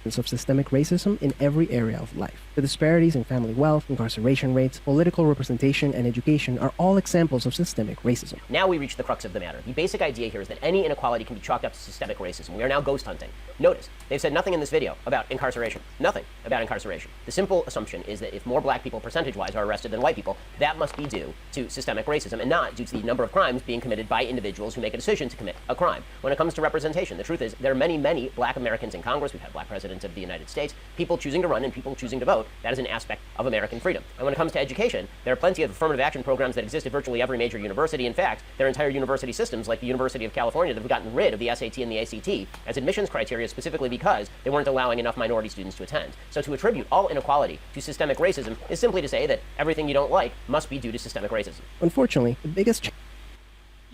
of systemic racism in every area of life. The disparities in family wealth, incarceration rates, political representation, and education are all examples of systemic racism. Now we reach the crux of the matter. The basic idea here is that any inequality can be chalked up to systemic racism. We are now ghost hunting. Notice, they've said nothing in this video about incarceration. Nothing about incarceration. The simple assumption is that if more black people percentage-wise are arrested than white people, that must be due to systemic racism and not due to the number of crimes being committed by individuals who make a decision to commit a crime. When it comes to representation, the truth is there are many, many black Americans in Congress. We've had black presidents of the United States. People choosing to run and people choosing to vote, that is an aspect of American freedom. And when it comes to education, there are plenty of affirmative action programs that exist at virtually every major university. In fact, there are entire university systems like the University of California that have gotten rid of the SAT and the ACT as admissions criteria specifically because they weren't allowing enough minority students to attend. So to attribute all inequality to systemic racism is simply to say that everything you don't like must be due to systemic racism. Unfortunately, the biggest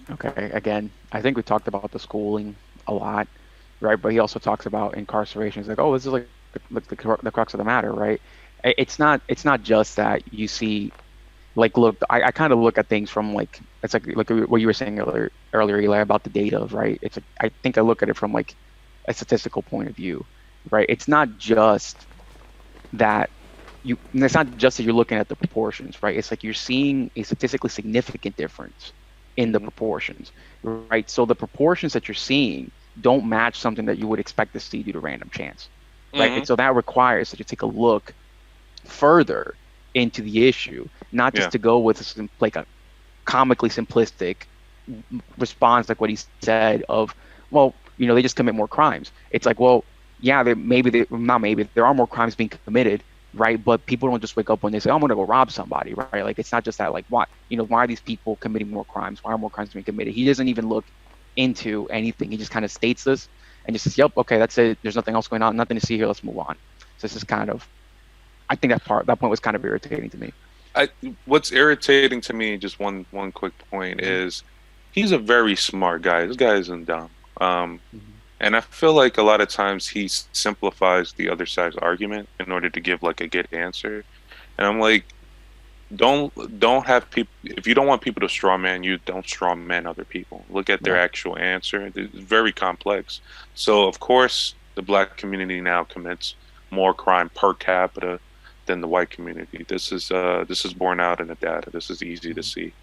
Okay, again, I think we talked about the schooling a lot, right? But he also talks about incarceration. He's like, oh, this is like the crux of the matter, right? It's not just that you see, like, look, I kind of look at things from like, it's like what you were saying earlier, Eli, about the data, right? It's like, I think I look at it from like a statistical point of view, right? It's not just that it's not just that you're looking at the proportions, right? It's like you're seeing a statistically significant difference in the proportions, right? So the proportions that you're seeing don't match something that you would expect to see due to random chance, right? And so that requires that you take a look further into the issue, not just to go with like a comically simplistic response like what he said of, well, you know, they just commit more crimes. It's like, well, yeah, there are more crimes being committed, right? But people don't just wake up when they say, oh, I'm going to go rob somebody, right? Like, it's not just that, like, why are these people committing more crimes? Why are more crimes being committed? He doesn't even look into anything. He just kind of states this and just says, yep, okay, that's it. There's nothing else going on. Nothing to see here. Let's move on. So this is kind of, I think that point was kind of irritating to me. What's irritating to me, just one quick point, is he's a very smart guy. This guy isn't dumb. And I feel like a lot of times he simplifies the other side's argument in order to give like a good answer. And I'm like, don't have people, if you don't want people to straw man you, don't straw man other people. Look at their actual answer. It's very complex. So of course the black community now commits more crime per capita than the white community. This is borne out in the data. This is easy to see.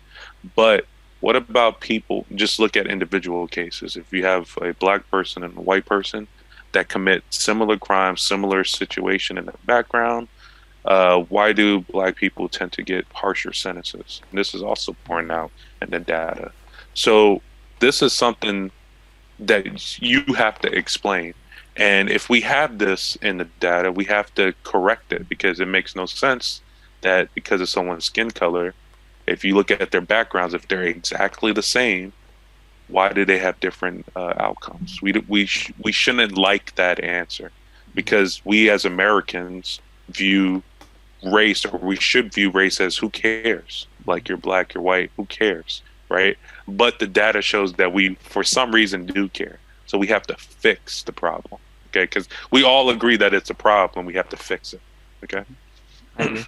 But what about people? Just look at individual cases. If you have a black person and a white person that commit similar crimes, similar situation in the background, why do black people tend to get harsher sentences? And this is also borne out in the data. So this is something that you have to explain. And if we have this in the data, we have to correct it, because it makes no sense that because of someone's skin color, if you look at their backgrounds, if they're exactly the same, why do they have different outcomes? We shouldn't like that answer, because we as Americans view race, or we should view race as, who cares? Like, you're black, you're white, who cares, right? But the data shows that we, for some reason, do care. So we have to fix the problem, okay? Because we all agree that it's a problem. We have to fix it, okay? The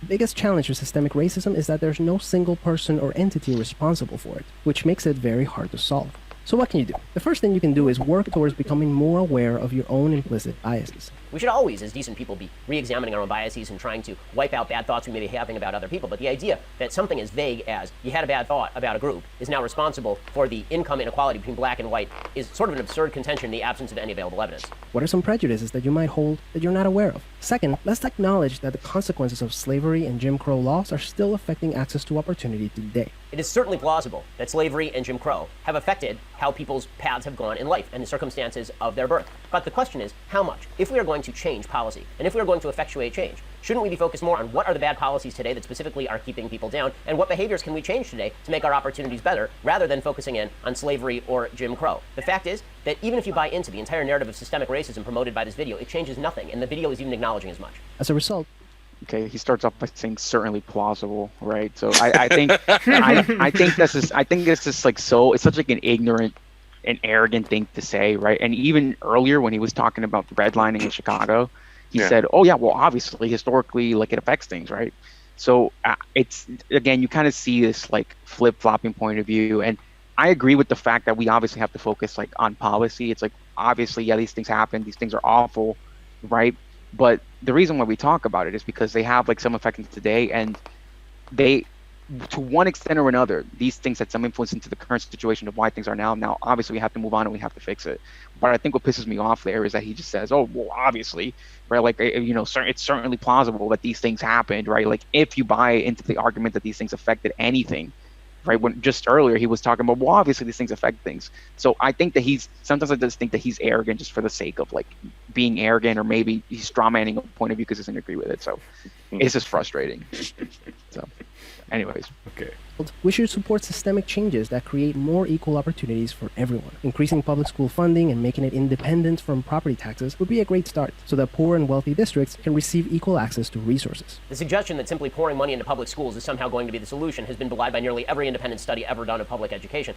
biggest challenge with systemic racism is that there's no single person or entity responsible for it, which makes it very hard to solve. So what can you do? The first thing you can do is work towards becoming more aware of your own implicit biases. We should always, as decent people, be re-examining our own biases and trying to wipe out bad thoughts we may be having about other people. But the idea that something as vague as you had a bad thought about a group is now responsible for the income inequality between black and white is sort of an absurd contention in the absence of any available evidence. What are some prejudices that you might hold that you're not aware of? Second, let's acknowledge that the consequences of slavery and Jim Crow laws are still affecting access to opportunity today. It is certainly plausible that slavery and Jim Crow have affected how people's paths have gone in life and the circumstances of their birth. But the question is, how much? If we are going to change policy, and if we are going to effectuate change, shouldn't we be focused more on what are the bad policies today that specifically are keeping people down, and what behaviors can we change today to make our opportunities better, rather than focusing in on slavery or Jim Crow? The fact is that even if you buy into the entire narrative of systemic racism promoted by this video, it changes nothing, and the video is even acknowledging as much. As a result, okay, he starts off by saying certainly plausible, right? So I think I think this is like, so it's such like an ignorant and arrogant thing to say, right? And even earlier when he was talking about redlining in Chicago, he said, oh yeah, well obviously historically, like, it affects things, right? So it's, again, you kind of see this like flip-flopping point of view. And I agree with the fact that we obviously have to focus like on policy. It's like, obviously, yeah, these things happen, these things are awful, right? But the reason why we talk about it is because they have like some effect today, and they, to one extent or another, these things had some influence into the current situation of why things are now. Now, obviously, we have to move on and we have to fix it. But I think what pisses me off there is that he just says, "Oh, well, obviously, right? Like, it's certainly plausible that these things happened, right? Like, if you buy into the argument that these things affected anything, right? When just earlier he was talking about, well, obviously these things affect things. So I think that sometimes I just think that he's arrogant just for the sake of like being arrogant, or maybe he's straw manning a point of view because he doesn't agree with it. So it's just frustrating. So, anyways. Okay. We should support systemic changes that create more equal opportunities for everyone. Increasing public school funding and making it independent from property taxes would be a great start, so that poor and wealthy districts can receive equal access to resources. The suggestion that simply pouring money into public schools is somehow going to be the solution has been belied by nearly every independent study ever done of public education.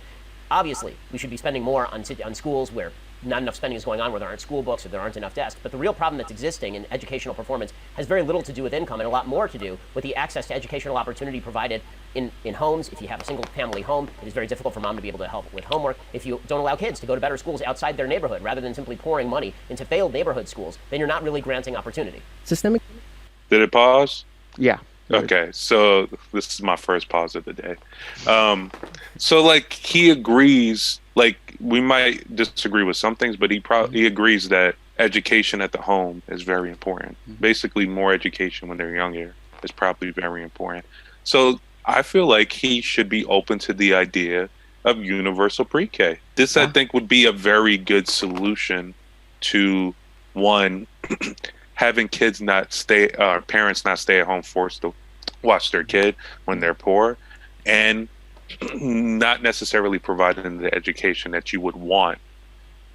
Obviously, we should be spending more on schools where not enough spending is going on, where there aren't school books or there aren't enough desks. But the real problem that's existing in educational performance has very little to do with income and a lot more to do with the access to educational opportunity provided in homes. If you have a single family home, it is very difficult for mom to be able to help with homework. If you don't allow kids to go to better schools outside their neighborhood, rather than simply pouring money into failed neighborhood schools, then you're not really granting opportunity. Systemic. Did it pause? Yeah. Okay, so this is my first pause of the day. So like he agrees, like we might disagree with some things, but he agrees that education at the home is very important. Basically, more education when they're younger is probably very important. So I feel like he should be open to the idea of universal pre-K. This, I think, would be a very good solution to one, having kids parents not stay at home forced to watch their kid when they're poor, and not necessarily providing the education that you would want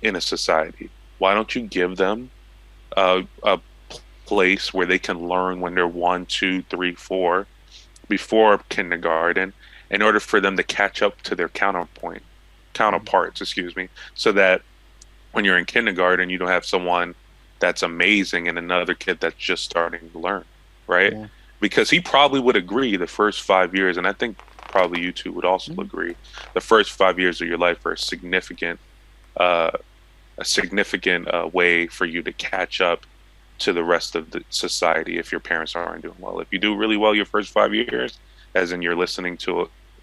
in a society. Why don't you give them a place where they can learn when they're 1, 2, 3, 4, before kindergarten, in order for them to catch up to their counterparts, so that when you're in kindergarten, you don't have someone that's amazing and another kid that's just starting to learn, right? Yeah. Because he probably would agree the first 5 years, and I think probably you two would also agree, the first 5 years of your life are a significant way for you to catch up to the rest of the society if your parents aren't doing well. If you do really well your first 5 years, as in you're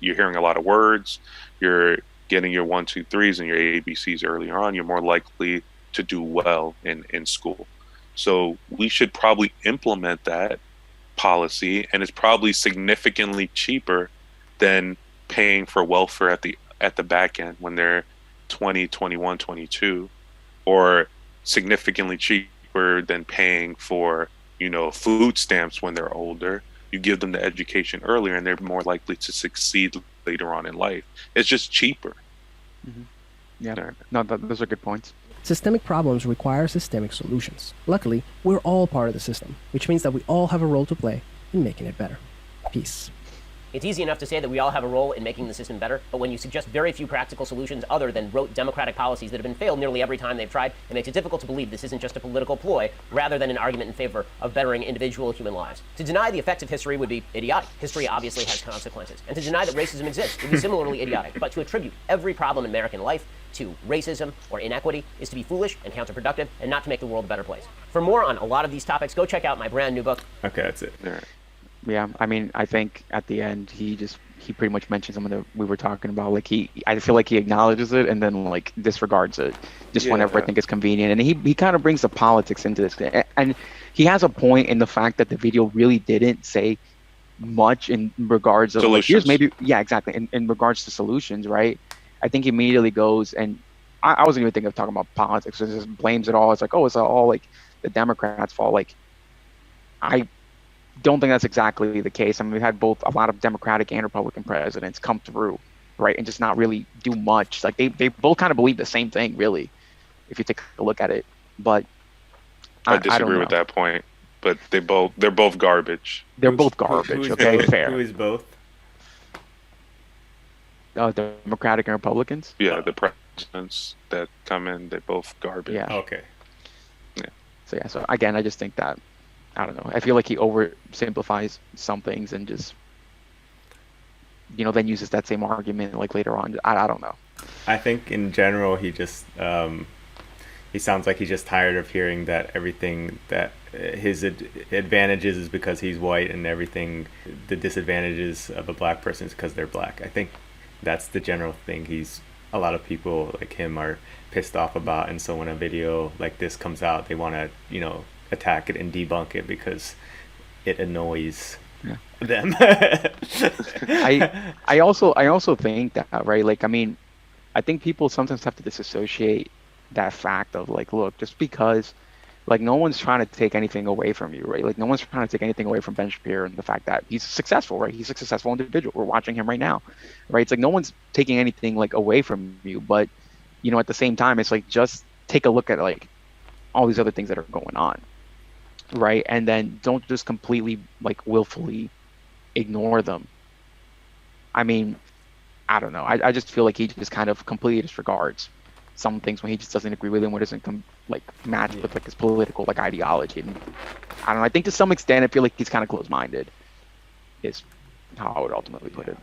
hearing a lot of words, you're getting your 1, 2, 3s and your ABCs earlier on, you're more likely to do well in school. So we should probably implement that policy, and it's probably significantly cheaper than paying for welfare at the back end when they're 20, 21, 22, or significantly cheaper than paying for, food stamps when they're older. You give them the education earlier and they're more likely to succeed later on in life. It's just cheaper. Yeah, no, those are good points. Systemic problems require systemic solutions. Luckily, we're all part of the system, which means that we all have a role to play in making it better. Peace. It's easy enough to say that we all have a role in making the system better, but when you suggest very few practical solutions other than rote democratic policies that have been failed nearly every time they've tried, it makes it difficult to believe this isn't just a political ploy, rather than an argument in favor of bettering individual human lives. To deny the effects of history would be idiotic. History obviously has consequences. And to deny that racism exists would be similarly idiotic. But to attribute every problem in American life to racism or inequity is to be foolish and counterproductive, and not to make the world a better place. For more on a lot of these topics, go check out my brand new book. Okay, that's it. Yeah, I mean, I think at the end he pretty much mentioned some of the we were talking about. Like I feel like he acknowledges it and then like disregards it just whenever I think it's convenient. And he kind of brings the politics into this, and he has a point in the fact that the video really didn't say much in regards of like, here's maybe exactly in regards to solutions, right? I think he immediately goes, and I wasn't even thinking of talking about politics. It just blames it all. It's like, oh, it's all like the Democrats' fault. Like I don't think that's exactly the case. I mean, we've had a lot of Democratic and Republican presidents come through, right, and just not really do much. Like they both kind of believe the same thing, really, if you take a look at it. But I disagree with that point. But they're both garbage. They're both garbage. Okay, both? Fair. Who is both? Democratic and Republicans. Yeah, the presidents that come in, they're both garbage. Yeah. Okay. Yeah. So again, I just think that. I don't know. I feel like he oversimplifies some things and just, then uses that same argument like later on. I don't know. I think in general he just he sounds like he's just tired of hearing that everything that his advantages is because he's white, and everything the disadvantages of a black person is because they're black. I think that's the general thing a lot of people like him are pissed off about, and so when a video like this comes out, they want to, you know, attack it and debunk it because it annoys them. I also think that, right, like, I mean, I think people sometimes have to disassociate that fact of like, look, just because, like, no one's trying to take anything away from you, right? Like, no one's trying to take anything away from Ben Shapiro and the fact that he's successful, right? He's a successful individual. We're watching him right now, right? It's like no one's taking anything like away from you, but, you know, at the same time, it's like, just take a look at like all these other things that are going on, right? And then don't just completely like willfully ignore them. I mean, I don't know. I just feel like he just kind of completely disregards some things when he just doesn't agree with him, when it doesn't match with like his political like ideology. And I don't know. I think to some extent, I feel like he's kind of closed-minded. Is how I would ultimately put it.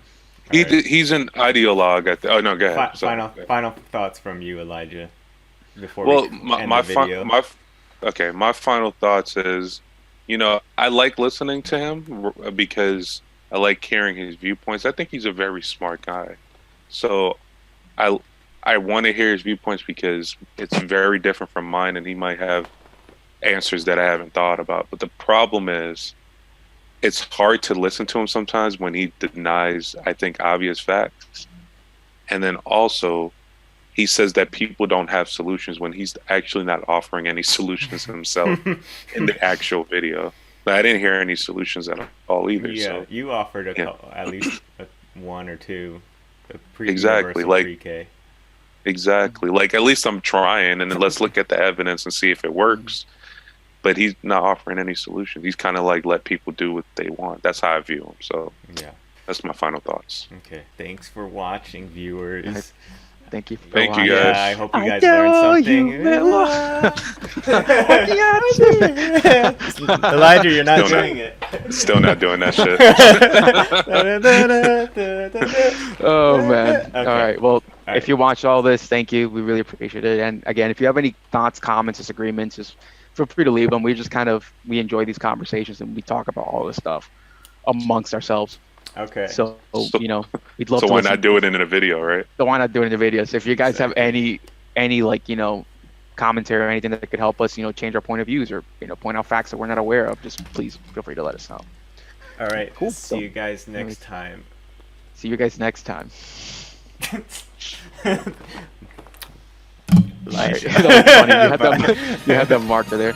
He's an ideologue. Oh no, go ahead. Final thoughts from you, Elijah, before my final thoughts is, you know, I like listening to him because I like hearing his viewpoints. I think he's a very smart guy, so I want to hear his viewpoints because it's very different from mine, and he might have answers that I haven't thought about. But the problem is, it's hard to listen to him sometimes when he denies, I think, obvious facts. And then also, he says that people don't have solutions when he's actually not offering any solutions himself in the actual video. But I didn't hear any solutions at all either. Yeah, so, you offered at least one or two. Exactly, like pre-K. Exactly. Like, at least I'm trying, and then let's look at the evidence and see if it works. But he's not offering any solutions. He's kind of like, let people do what they want. That's how I view him. So yeah, that's my final thoughts. Okay. Thanks for watching, viewers. Thank you. Thank you, guys. Yeah, I hope you guys learned something. Elijah, you're not doing it. Still not doing that shit. Oh man. Okay. All right. Well, if you watched all this, thank you. We really appreciate it. And again, if you have any thoughts, comments, disagreements, just feel free to leave them. We enjoy these conversations, and we talk about all this stuff amongst ourselves. Okay. So you know, we'd love to. So why not do it in a video, right? So why not do it in the video? So if you guys have any like, you know, commentary or anything that could help us, you know, change our point of views, or, you know, point out facts that we're not aware of, just please feel free to let us know. All right. Cool. See you guys next time. See you guys next time. Right. That was funny. You had that marker there.